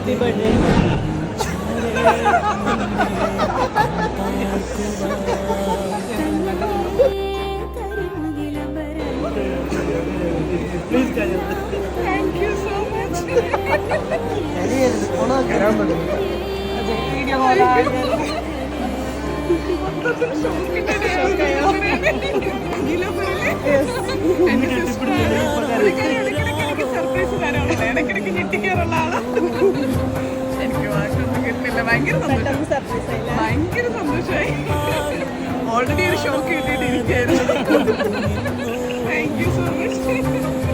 Happy birthday. Thank you so much. Surprise തരാറുണ്ട്, ഇടയ്ക്കിടയ്ക്ക് ഞെട്ടിക്കാറുള്ള ആളാണ്. എനിക്ക് വാക്കൊന്നും കിട്ടില്ല. ഭയങ്കര സന്തോഷമായി. ഓൾറെഡി ഒരു ഷോക്ക് കിട്ടിയിട്ടിരിക്കുകയായിരുന്നു. Thank you so much.